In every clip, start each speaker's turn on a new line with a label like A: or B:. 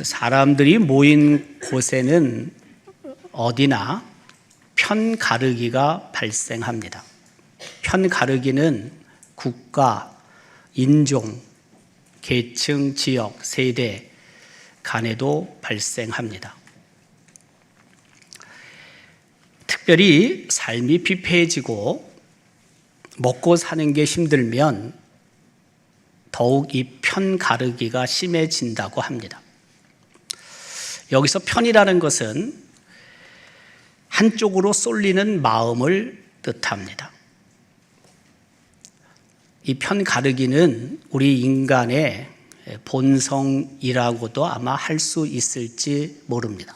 A: 사람들이 모인 곳에는 어디나 편가르기가 발생합니다. 편가르기는 국가, 인종, 계층, 지역, 세대 간에도 발생합니다. 특별히 삶이 피폐해지고 먹고 사는 게 힘들면 더욱 이 편가르기가 심해진다고 합니다. 여기서 편이라는 것은 한쪽으로 쏠리는 마음을 뜻합니다. 이 편가르기는 우리 인간의 본성이라고도 아마 할 수 있을지 모릅니다.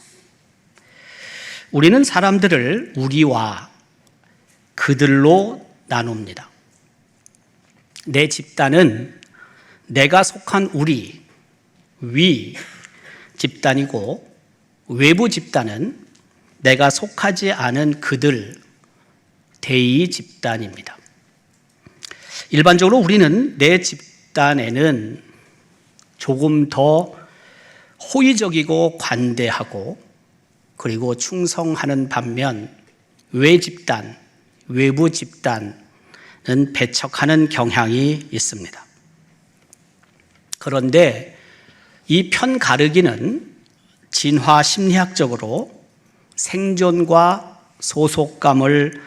A: 우리는 사람들을 우리와 그들로 나눕니다. 내 집단은 내가 속한 우리, 위 집단이고, 외부 집단은 내가 속하지 않은 그들, 대의 집단입니다. 일반적으로 우리는 내 집단에는 조금 더 호의적이고 관대하고 그리고 충성하는 반면 외 집단, 외부 집단은 배척하는 경향이 있습니다. 그런데 이 편가르기는 진화 심리학적으로 생존과 소속감을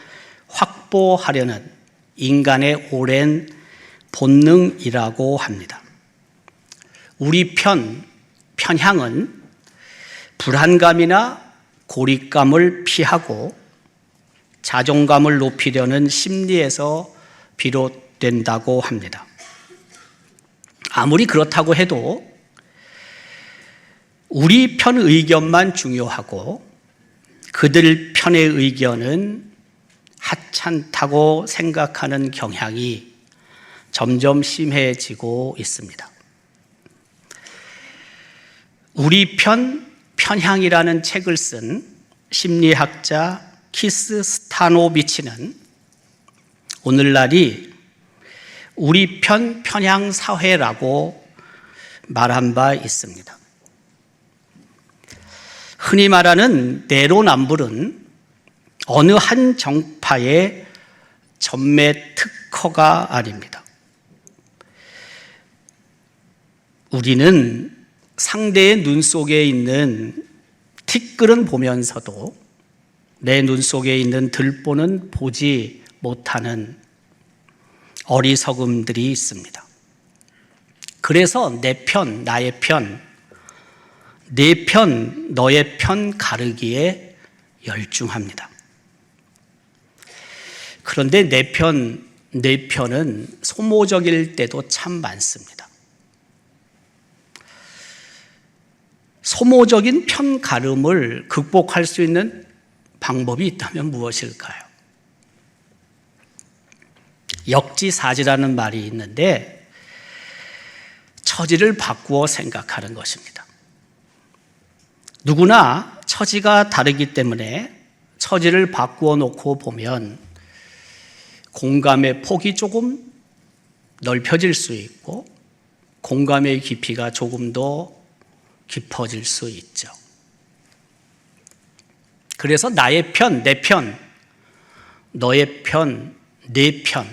A: 확보하려는 인간의 오랜 본능이라고 합니다. 우리 편향은 불안감이나 고립감을 피하고 자존감을 높이려는 심리에서 비롯된다고 합니다. 아무리 그렇다고 해도 우리 편 의견만 중요하고 그들 편의 의견은 하찮다고 생각하는 경향이 점점 심해지고 있습니다. 우리 편향이라는 책을 쓴 심리학자 키스 스타노비치는 오늘날이 우리 편향 사회라고 말한 바 있습니다. 흔히 말하는 내로남불은 어느 한 정파의 전매 특허가 아닙니다. 우리는 상대의 눈 속에 있는 티끌은 보면서도 내 눈 속에 있는 들보는 보지 못하는 어리석음들이 있습니다. 그래서 내 편, 나의 편, 내 편, 너의 편 가르기에 열중합니다. 그런데 내 편은 소모적일 때도 참 많습니다. 소모적인 편가름을 극복할 수 있는 방법이 있다면 무엇일까요? 역지사지라는 말이 있는데 처지를 바꾸어 생각하는 것입니다. 누구나 처지가 다르기 때문에 처지를 바꾸어 놓고 보면 공감의 폭이 조금 넓혀질 수 있고 공감의 깊이가 조금 더 깊어질 수 있죠. 그래서 나의 편, 내 편, 너의 편, 내 편,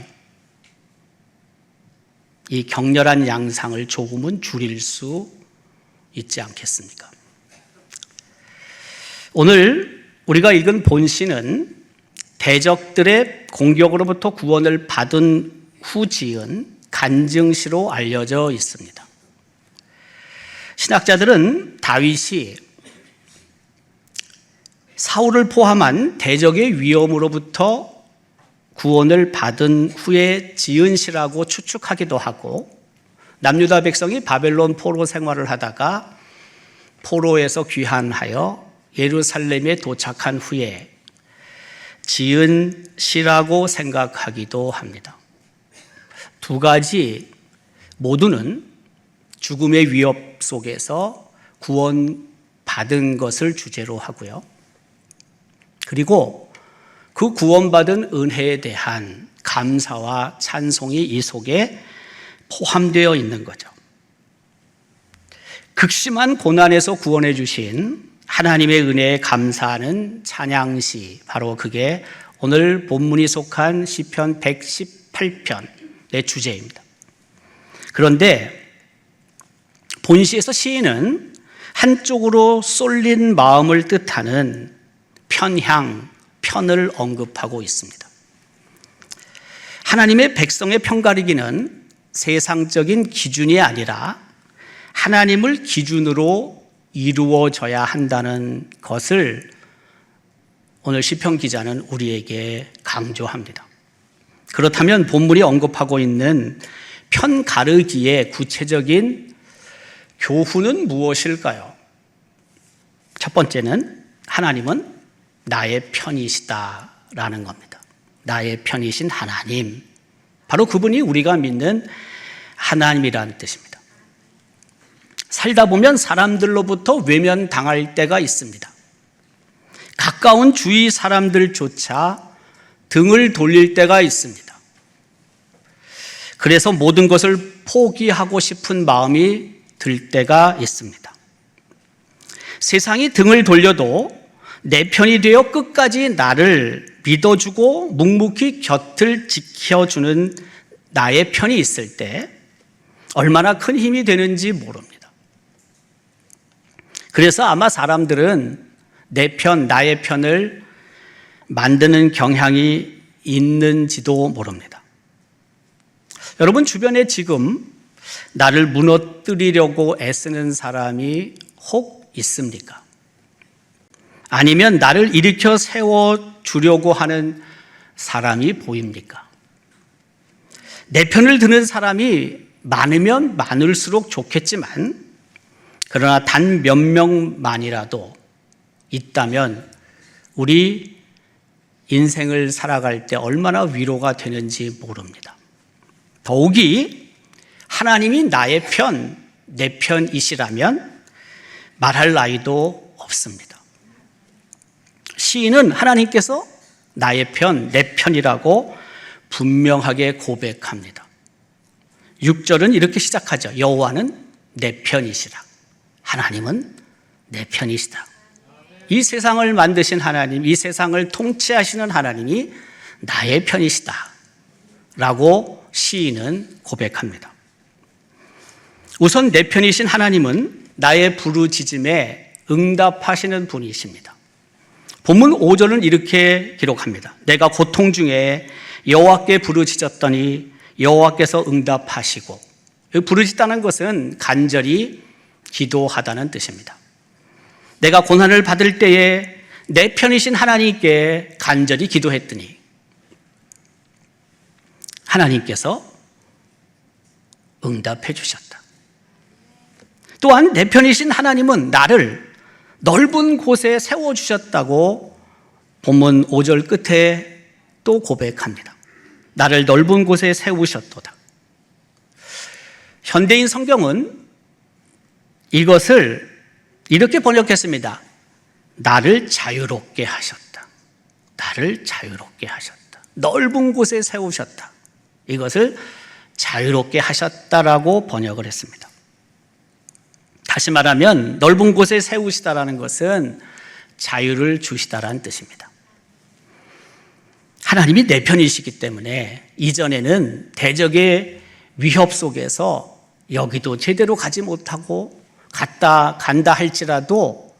A: 이 격렬한 양상을 조금은 줄일 수 있지 않겠습니까? 오늘 우리가 읽은 본시는 대적들의 공격으로부터 구원을 받은 후 지은 간증시로 알려져 있습니다. 신학자들은 다윗이 사울을 포함한 대적의 위험으로부터 구원을 받은 후에 지은 시라고 추측하기도 하고 남유다 백성이 바벨론 포로 생활을 하다가 포로에서 귀환하여 예루살렘에 도착한 후에 지은 시라고 생각하기도 합니다. 두 가지 모두는 죽음의 위협 속에서 구원받은 것을 주제로 하고요. 그리고 그 구원받은 은혜에 대한 감사와 찬송이 이 속에 포함되어 있는 거죠. 극심한 고난에서 구원해 주신 하나님의 은혜에 감사하는 찬양시, 바로 그게 오늘 본문이 속한 시편 118편의 주제입니다. 그런데 본시에서 시인은 한쪽으로 쏠린 마음을 뜻하는 편을 언급하고 있습니다. 하나님의 백성의 편가르기는 세상적인 기준이 아니라 하나님을 기준으로 이루어져야 한다는 것을 오늘 시편 기자는 우리에게 강조합니다. 그렇다면 본문이 언급하고 있는 편가르기의 구체적인 교훈은 무엇일까요? 첫 번째는 하나님은 나의 편이시다라는 겁니다. 나의 편이신 하나님, 바로 그분이 우리가 믿는 하나님이라는 뜻입니다. 살다 보면 사람들로부터 외면당할 때가 있습니다. 가까운 주위 사람들조차 등을 돌릴 때가 있습니다. 그래서 모든 것을 포기하고 싶은 마음이 들 때가 있습니다. 세상이 등을 돌려도 내 편이 되어 끝까지 나를 믿어주고 묵묵히 곁을 지켜주는 나의 편이 있을 때 얼마나 큰 힘이 되는지 모릅니다. 그래서 아마 사람들은 내 편, 나의 편을 만드는 경향이 있는지도 모릅니다. 여러분 주변에 지금 나를 무너뜨리려고 애쓰는 사람이 혹 있습니까? 아니면 나를 일으켜 세워주려고 하는 사람이 보입니까? 내 편을 드는 사람이 많으면 많을수록 좋겠지만, 그러나 단 몇 명만이라도 있다면 우리 인생을 살아갈 때 얼마나 위로가 되는지 모릅니다. 더욱이 하나님이 나의 편, 내 편이시라면 말할 나위도 없습니다. 시인은 하나님께서 나의 편, 내 편이라고 분명하게 고백합니다. 6절은 이렇게 시작하죠. 여호와는 내 편이시라. 하나님은 내 편이시다. 이 세상을 만드신 하나님, 이 세상을 통치하시는 하나님이 나의 편이시다 라고 시인은 고백합니다. 우선 내 편이신 하나님은 나의 부르짖음에 응답하시는 분이십니다. 본문 5절은 이렇게 기록합니다. 내가 고통 중에 여호와께 부르짖었더니 여호와께서 응답하시고, 부르짖다는 것은 간절히 기도하다는 뜻입니다. 내가 고난을 받을 때에 내 편이신 하나님께 간절히 기도했더니 하나님께서 응답해 주셨다. 또한 내 편이신 하나님은 나를 넓은 곳에 세워주셨다고 본문 5절 끝에 또 고백합니다. 나를 넓은 곳에 세우셨도다. 현대인 성경은 이것을 이렇게 번역했습니다. 나를 자유롭게 하셨다. 나를 자유롭게 하셨다. 넓은 곳에 세우셨다. 이것을 자유롭게 하셨다라고 번역을 했습니다. 다시 말하면 넓은 곳에 세우시다라는 것은 자유를 주시다라는 뜻입니다. 하나님이 내 편이시기 때문에 이전에는 대적의 위협 속에서 여기도 제대로 가지 못하고 간다 할지라도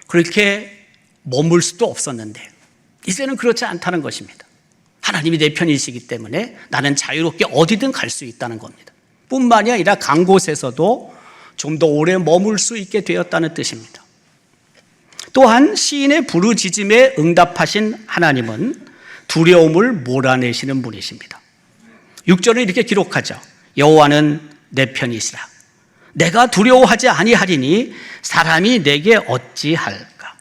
A: 그렇게 머물 수도 없었는데 이제는 그렇지 않다는 것입니다. 하나님이 내 편이시기 때문에 나는 자유롭게 어디든 갈 수 있다는 겁니다. 뿐만이 아니라 간 곳에서도 좀 더 오래 머물 수 있게 되었다는 뜻입니다. 또한 시인의 부르짖음에 응답하신 하나님은 두려움을 몰아내시는 분이십니다. 6절을 이렇게 기록하죠. 여호와는 내 편이시라. 내가 두려워하지 아니하리니 사람이 내게 어찌할까.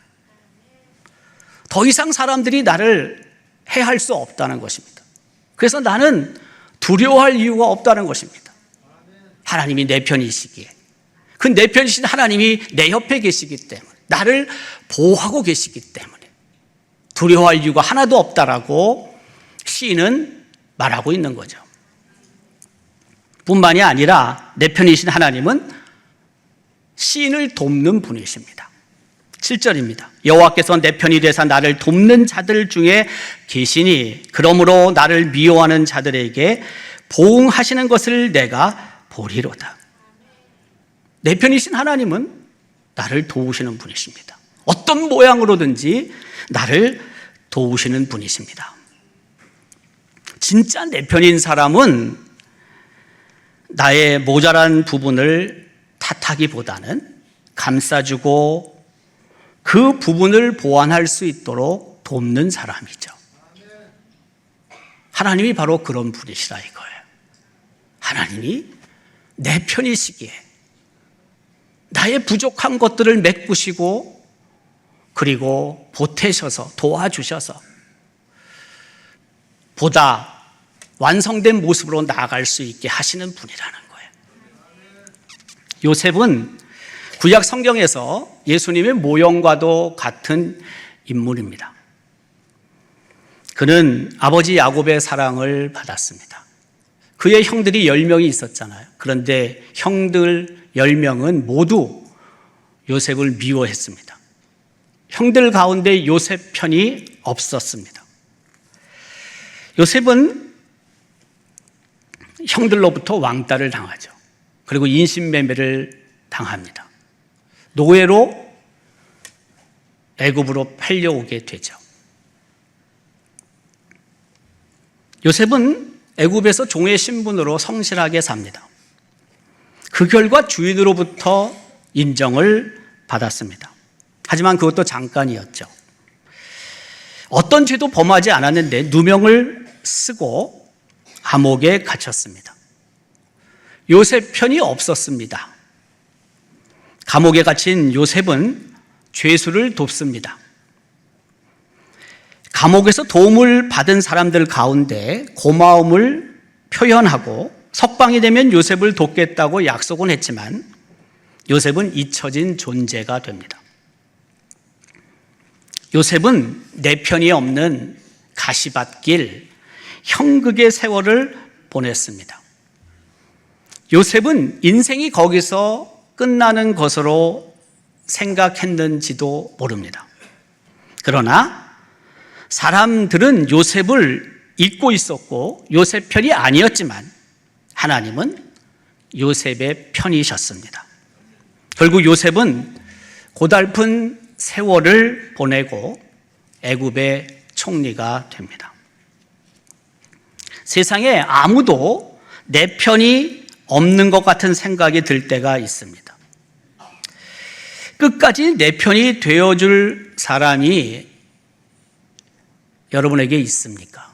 A: 더 이상 사람들이 나를 해할 수 없다는 것입니다. 그래서 나는 두려워할 이유가 없다는 것입니다. 하나님이 내 편이시기에, 그 내 편이신 하나님이 내 옆에 계시기 때문에, 나를 보호하고 계시기 때문에 두려워할 이유가 하나도 없다라고 시인은 말하고 있는 거죠. 뿐만이 아니라 내 편이신 하나님은 시인을 돕는 분이십니다. 7절입니다. 여호와께서 내 편이 되사 나를 돕는 자들 중에 계시니 그러므로 나를 미워하는 자들에게 보응하시는 것을 내가 보리로다. 내 편이신 하나님은 나를 도우시는 분이십니다. 어떤 모양으로든지 나를 도우시는 분이십니다. 진짜 내 편인 사람은 나의 모자란 부분을 탓하기보다는 감싸주고 그 부분을 보완할 수 있도록 돕는 사람이죠. 하나님이 바로 그런 분이시라 이거예요. 하나님이 내 편이시기에 나의 부족한 것들을 메꾸시고 그리고 보태셔서 도와주셔서 보다 완성된 모습으로 나아갈 수 있게 하시는 분이라는 거예요. 요셉은 구약 성경에서 예수님의 모형과도 같은 인물입니다. 그는 아버지 야곱의 사랑을 받았습니다. 그의 형들이 10명이 있었잖아요. 그런데 형들 10명은 모두 요셉을 미워했습니다. 형들 가운데 요셉 편이 없었습니다. 요셉은 형들로부터 왕따를 당하죠. 그리고 인신매매를 당합니다. 노예로 애굽으로 팔려오게 되죠. 요셉은 애굽에서 종의 신분으로 성실하게 삽니다. 그 결과 주인으로부터 인정을 받았습니다. 하지만 그것도 잠깐이었죠. 어떤 죄도 범하지 않았는데 누명을 쓰고 감옥에 갇혔습니다. 요셉 편이 없었습니다. 감옥에 갇힌 요셉은 죄수를 돕습니다. 감옥에서 도움을 받은 사람들 가운데 고마움을 표현하고 석방이 되면 요셉을 돕겠다고 약속은 했지만 요셉은 잊혀진 존재가 됩니다. 요셉은 내 편이 없는 가시밭길 형극의 세월을 보냈습니다. 요셉은 인생이 거기서 끝나는 것으로 생각했는지도 모릅니다. 그러나 사람들은 요셉을 잊고 있었고 요셉 편이 아니었지만 하나님은 요셉의 편이셨습니다. 결국 요셉은 고달픈 세월을 보내고 애굽의 총리가 됩니다. 세상에 아무도 내 편이 없는 것 같은 생각이 들 때가 있습니다. 끝까지 내 편이 되어줄 사람이 여러분에게 있습니까?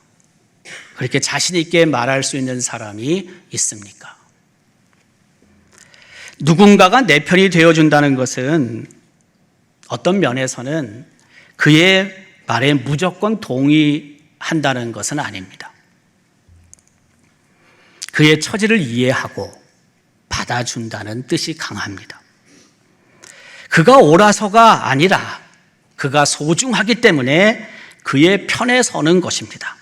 A: 그렇게 자신 있게 말할 수 있는 사람이 있습니까? 누군가가 내 편이 되어준다는 것은 어떤 면에서는 그의 말에 무조건 동의한다는 것은 아닙니다. 그의 처지를 이해하고 받아준다는 뜻이 강합니다. 그가 옳아서가 아니라 그가 소중하기 때문에 그의 편에 서는 것입니다.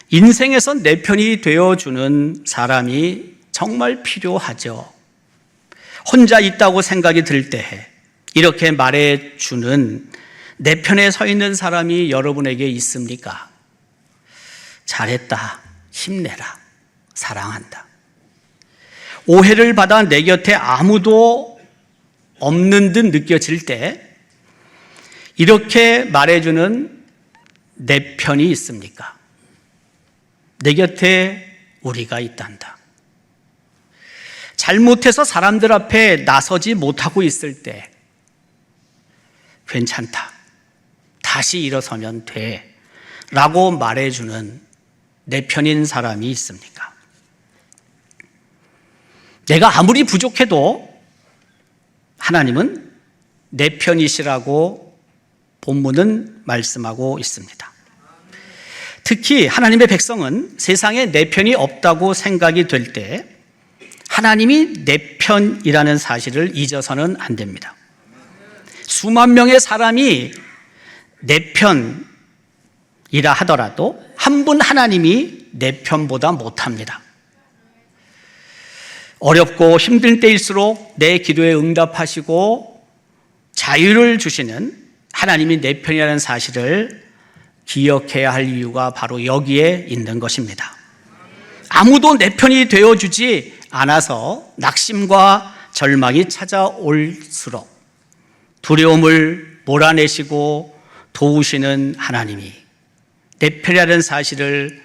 A: 인생에서 내 편이 되어주는 사람이 정말 필요하죠. 혼자 있다고 생각이 들 때 이렇게 말해주는 내 편에 서 있는 사람이 여러분에게 있습니까? 잘했다, 힘내라, 사랑한다. 오해를 받아 내 곁에 아무도 없는 듯 느껴질 때 이렇게 말해주는 내 편이 있습니까? 내 곁에 우리가 있단다. 잘못해서 사람들 앞에 나서지 못하고 있을 때 괜찮다, 다시 일어서면 돼 라고 말해주는 내 편인 사람이 있습니까? 내가 아무리 부족해도 하나님은 내 편이시라고 본문은 말씀하고 있습니다. 특히 하나님의 백성은 세상에 내 편이 없다고 생각이 될 때 하나님이 내 편이라는 사실을 잊어서는 안 됩니다. 수만 명의 사람이 내 편이라 하더라도 한 분 하나님이 내 편보다 못합니다. 어렵고 힘든 때일수록 내 기도에 응답하시고 자유를 주시는 하나님이 내 편이라는 사실을 기억해야 할 이유가 바로 여기에 있는 것입니다. 아무도 내 편이 되어주지 않아서 낙심과 절망이 찾아올수록 두려움을 몰아내시고 도우시는 하나님이 내 편이라는 사실을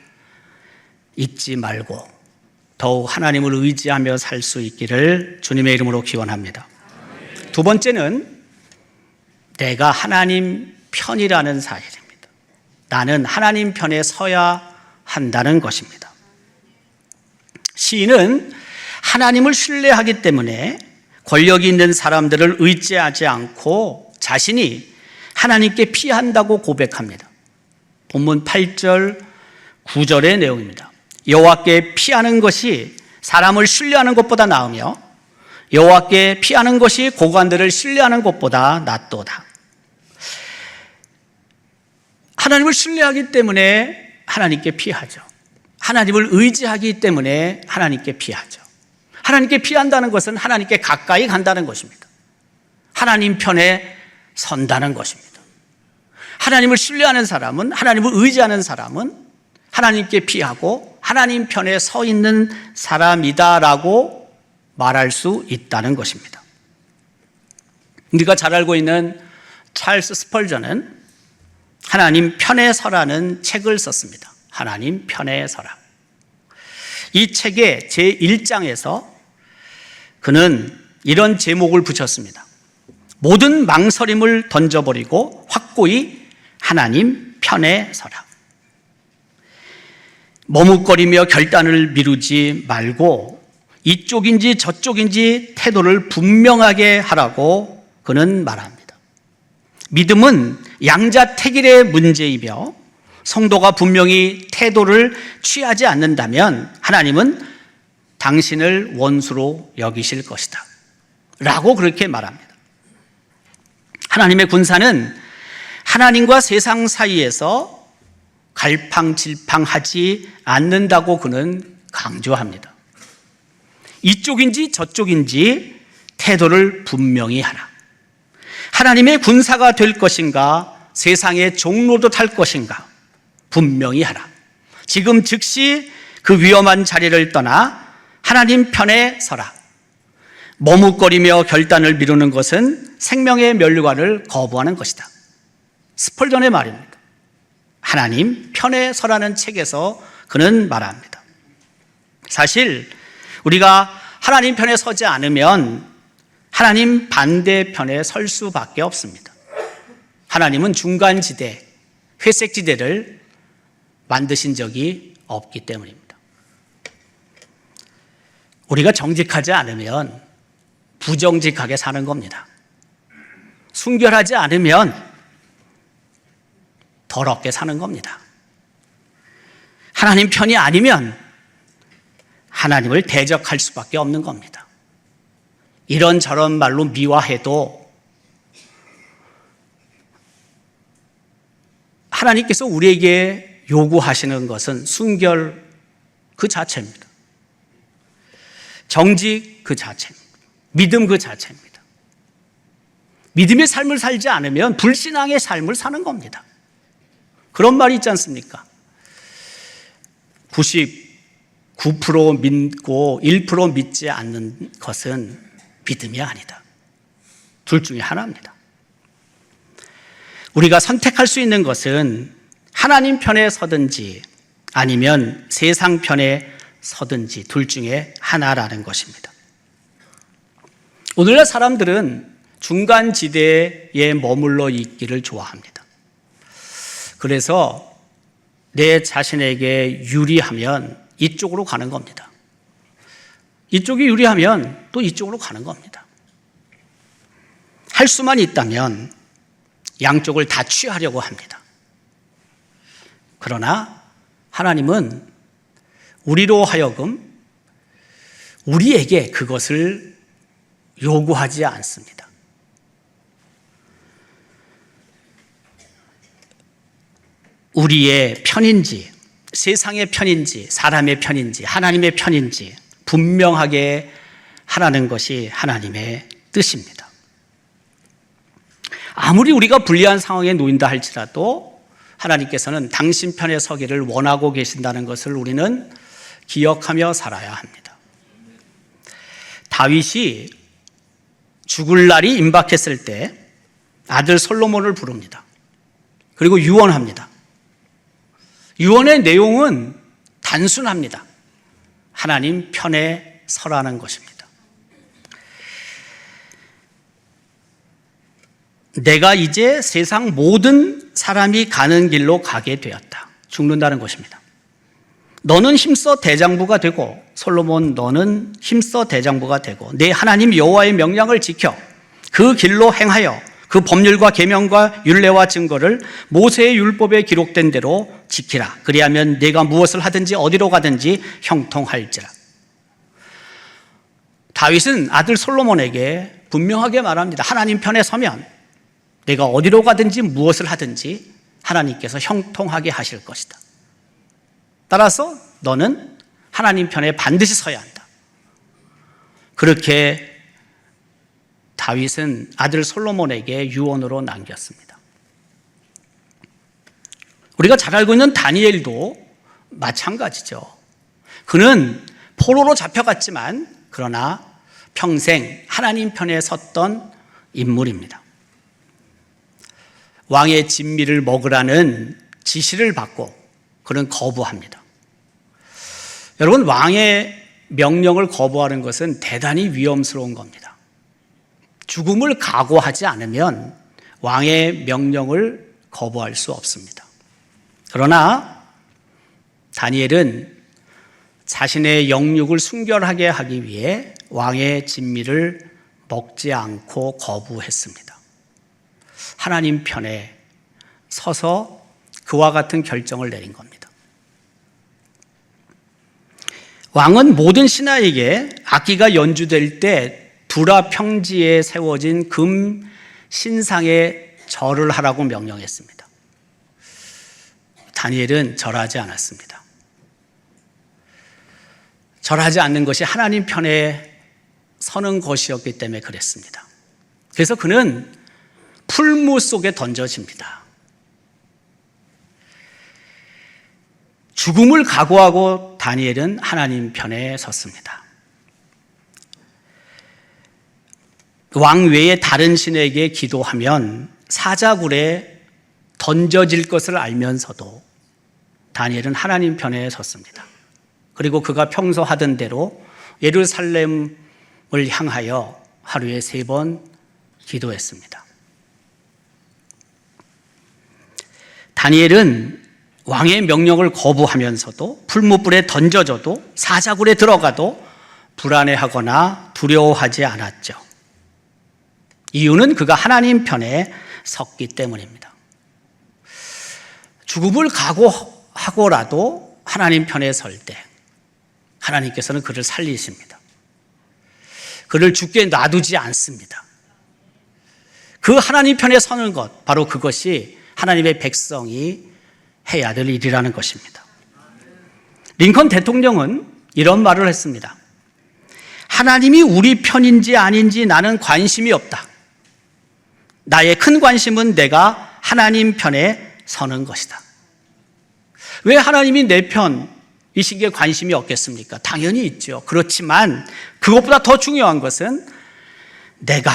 A: 잊지 말고 더욱 하나님을 의지하며 살 수 있기를 주님의 이름으로 기원합니다. 두 번째는 내가 하나님 편이라는 사실입니다. 나는 하나님 편에 서야 한다는 것입니다. 시인은 하나님을 신뢰하기 때문에 권력이 있는 사람들을 의지하지 않고 자신이 하나님께 피한다고 고백합니다. 본문 8절, 9절의 내용입니다. 여호와께 피하는 것이 사람을 신뢰하는 것보다 나으며 여호와께 피하는 것이 고관들을 신뢰하는 것보다 낫도다. 하나님을 신뢰하기 때문에 하나님께 피하죠. 하나님을 의지하기 때문에 하나님께 피하죠. 하나님께 피한다는 것은 하나님께 가까이 간다는 것입니다. 하나님 편에 선다는 것입니다. 하나님을 신뢰하는 사람은, 하나님을 의지하는 사람은 하나님께 피하고 하나님 편에 서 있는 사람이다라고 말할 수 있다는 것입니다. 우리가 잘 알고 있는 찰스 스펄전은 하나님 편에 서라는 책을 썼습니다. 하나님 편에 서라. 이 책의 제1장에서 그는 이런 제목을 붙였습니다. 모든 망설임을 던져버리고 확고히 하나님 편에 서라. 머뭇거리며 결단을 미루지 말고 이쪽인지 저쪽인지 태도를 분명하게 하라고 그는 말합니다. 믿음은 양자택일의 문제이며 성도가 분명히 태도를 취하지 않는다면 하나님은 당신을 원수로 여기실 것이다 라고 그렇게 말합니다. 하나님의 군사는 하나님과 세상 사이에서 갈팡질팡하지 않는다고 그는 강조합니다. 이쪽인지 저쪽인지 태도를 분명히 하라. 하나님의 군사가 될 것인가 세상의 종로도 탈 것인가 분명히 하라. 지금 즉시 그 위험한 자리를 떠나 하나님 편에 서라. 머뭇거리며 결단을 미루는 것은 생명의 멸류관을 거부하는 것이다. 스펄전의 말입니다. 하나님 편에 서라는 책에서 그는 말합니다. 사실 우리가 하나님 편에 서지 않으면 하나님 반대편에 설 수밖에 없습니다. 하나님은 중간지대, 회색지대를 만드신 적이 없기 때문입니다. 우리가 정직하지 않으면 부정직하게 사는 겁니다. 순결하지 않으면 더럽게 사는 겁니다. 하나님 편이 아니면 하나님을 대적할 수밖에 없는 겁니다. 이런저런 말로 미화해도 하나님께서 우리에게 요구하시는 것은 순결 그 자체입니다. 정직 그 자체입니다. 믿음 그 자체입니다. 믿음의 삶을 살지 않으면 불신앙의 삶을 사는 겁니다. 그런 말이 있지 않습니까? 99% 믿고 1% 믿지 않는 것은 믿음이 아니다. 둘 중에 하나입니다. 우리가 선택할 수 있는 것은 하나님 편에 서든지 아니면 세상 편에 서든지 둘 중에 하나라는 것입니다. 오늘날 사람들은 중간지대에 머물러 있기를 좋아합니다. 그래서 내 자신에게 유리하면 이쪽으로 가는 겁니다. 이쪽이 유리하면 또 이쪽으로 가는 겁니다. 할 수만 있다면 양쪽을 다 취하려고 합니다. 그러나 하나님은 우리로 하여금 우리에게 그것을 요구하지 않습니다. 우리의 편인지, 세상의 편인지, 사람의 편인지, 하나님의 편인지 분명하게 하라는 것이 하나님의 뜻입니다. 아무리 우리가 불리한 상황에 놓인다 할지라도 하나님께서는 당신 편에 서기를 원하고 계신다는 것을 우리는 기억하며 살아야 합니다. 다윗이 죽을 날이 임박했을 때 아들 솔로몬을 부릅니다. 그리고 유언합니다. 유언의 내용은 단순합니다. 하나님 편에 서라는 것입니다. 내가 이제 세상 모든 사람이 가는 길로 가게 되었다. 죽는다는 것입니다. 너는 힘써 대장부가 되고, 솔로몬 너는 힘써 대장부가 되고, 내 하나님 여호와의 명령을 지켜 그 길로 행하여 그 법률과 계명과 율례와 증거를 모세의 율법에 기록된 대로 지키라. 그리하면 네가 무엇을 하든지 어디로 가든지 형통할지라. 다윗은 아들 솔로몬에게 분명하게 말합니다. 하나님 편에 서면 내가 어디로 가든지 무엇을 하든지 하나님께서 형통하게 하실 것이다. 따라서 너는 하나님 편에 반드시 서야 한다. 그렇게 다윗은 아들 솔로몬에게 유언으로 남겼습니다. 우리가 잘 알고 있는 다니엘도 마찬가지죠. 그는 포로로 잡혀갔지만 그러나 평생 하나님 편에 섰던 인물입니다. 왕의 진미를 먹으라는 지시를 받고 그는 거부합니다. 여러분, 왕의 명령을 거부하는 것은 대단히 위험스러운 겁니다. 죽음을 각오하지 않으면 왕의 명령을 거부할 수 없습니다. 그러나 다니엘은 자신의 영육을 순결하게 하기 위해 왕의 진미를 먹지 않고 거부했습니다. 하나님 편에 서서 그와 같은 결정을 내린 겁니다. 왕은 모든 신하에게 악기가 연주될 때 두라 평지에 세워진 금 신상에 절을 하라고 명령했습니다. 다니엘은 절하지 않았습니다. 절하지 않는 것이 하나님 편에 서는 것이었기 때문에 그랬습니다. 그래서 그는 풀무 속에 던져집니다. 죽음을 각오하고 다니엘은 하나님 편에 섰습니다. 왕 외에 다른 신에게 기도하면 사자굴에 던져질 것을 알면서도 다니엘은 하나님 편에 섰습니다. 그리고 그가 평소 하던 대로 예루살렘을 향하여 하루에 3번 기도했습니다. 다니엘은 왕의 명령을 거부하면서도 풀무불에 던져져도 사자굴에 들어가도 불안해하거나 두려워하지 않았죠. 이유는 그가 하나님 편에 섰기 때문입니다. 죽음을 각오하고라도 하나님 편에 설 때 하나님께서는 그를 살리십니다. 그를 죽게 놔두지 않습니다. 그 하나님 편에 서는 것, 바로 그것이 하나님의 백성이 해야 될 일이라는 것입니다. 링컨 대통령은 이런 말을 했습니다. 하나님이 우리 편인지 아닌지 나는 관심이 없다. 나의 큰 관심은 내가 하나님 편에 서는 것이다. 왜 하나님이 내 편이신 게 관심이 없겠습니까? 당연히 있죠. 그렇지만 그것보다 더 중요한 것은 내가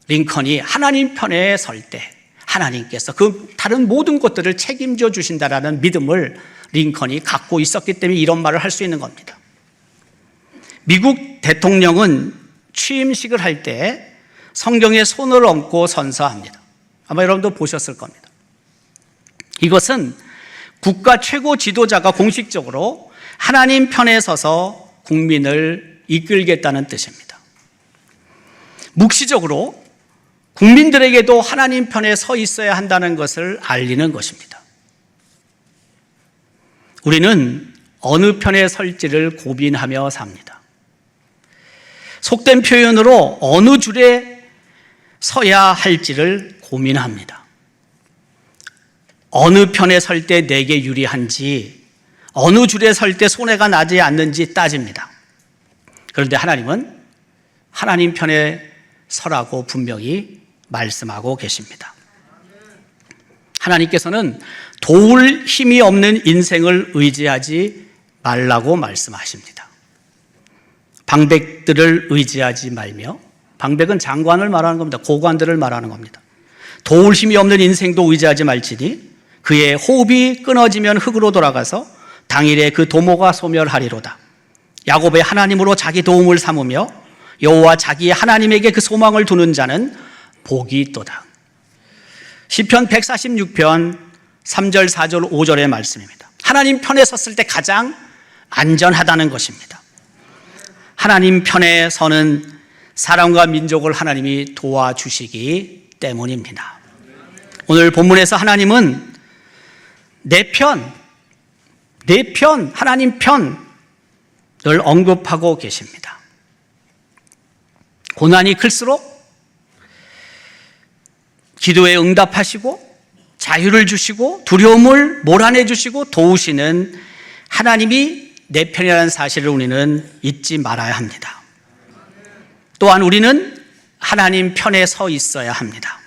A: 링컨이 하나님 편에 설 때 하나님께서 그 다른 모든 것들을 책임져 주신다라는 믿음을 링컨이 갖고 있었기 때문에 이런 말을 할 수 있는 겁니다. 미국 대통령은 취임식을 할 때 성경에 손을 얹고 선서합니다. 아마 여러분도 보셨을 겁니다. 이것은 국가 최고 지도자가 공식적으로 하나님 편에 서서 국민을 이끌겠다는 뜻입니다. 묵시적으로 국민들에게도 하나님 편에 서 있어야 한다는 것을 알리는 것입니다. 우리는 어느 편에 설지를 고민하며 삽니다. 속된 표현으로 어느 줄에 서야 할지를 고민합니다. 어느 편에 설 때 내게 유리한지, 어느 줄에 설 때 손해가 나지 않는지 따집니다. 그런데 하나님은 하나님 편에 서라고 분명히 말씀하고 계십니다. 하나님께서는 도울 힘이 없는 인생을 의지하지 말라고 말씀하십니다. 방백들을 의지하지 말며, 방백은 장관을 말하는 겁니다. 고관들을 말하는 겁니다. 도울 힘이 없는 인생도 의지하지 말지니 그의 호흡이 끊어지면 흙으로 돌아가서 당일에 그 도모가 소멸하리로다. 야곱의 하나님으로 자기 도움을 삼으며 여호와 자기의 하나님에게 그 소망을 두는 자는 복이 있도다. 시편 146편 3절, 4절, 5절의 말씀입니다. 하나님 편에 섰을 때 가장 안전하다는 것입니다. 하나님 편에 서는 사람과 민족을 하나님이 도와주시기 때문입니다. 오늘 본문에서 하나님은 내 편, 하나님 편을 언급하고 계십니다. 고난이 클수록 기도에 응답하시고 자유를 주시고 두려움을 몰아내 주시고 도우시는 하나님이 내 편이라는 사실을 우리는 잊지 말아야 합니다. 또한 우리는 하나님 편에 서 있어야 합니다.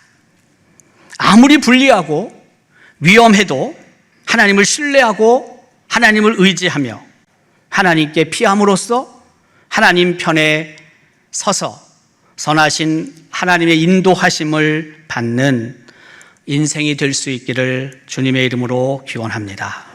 A: 아무리 불리하고 위험해도 하나님을 신뢰하고 하나님을 의지하며 하나님께 피함으로써 하나님 편에 서서 선하신 하나님의 인도하심을 받는 인생이 될 수 있기를 주님의 이름으로 기원합니다.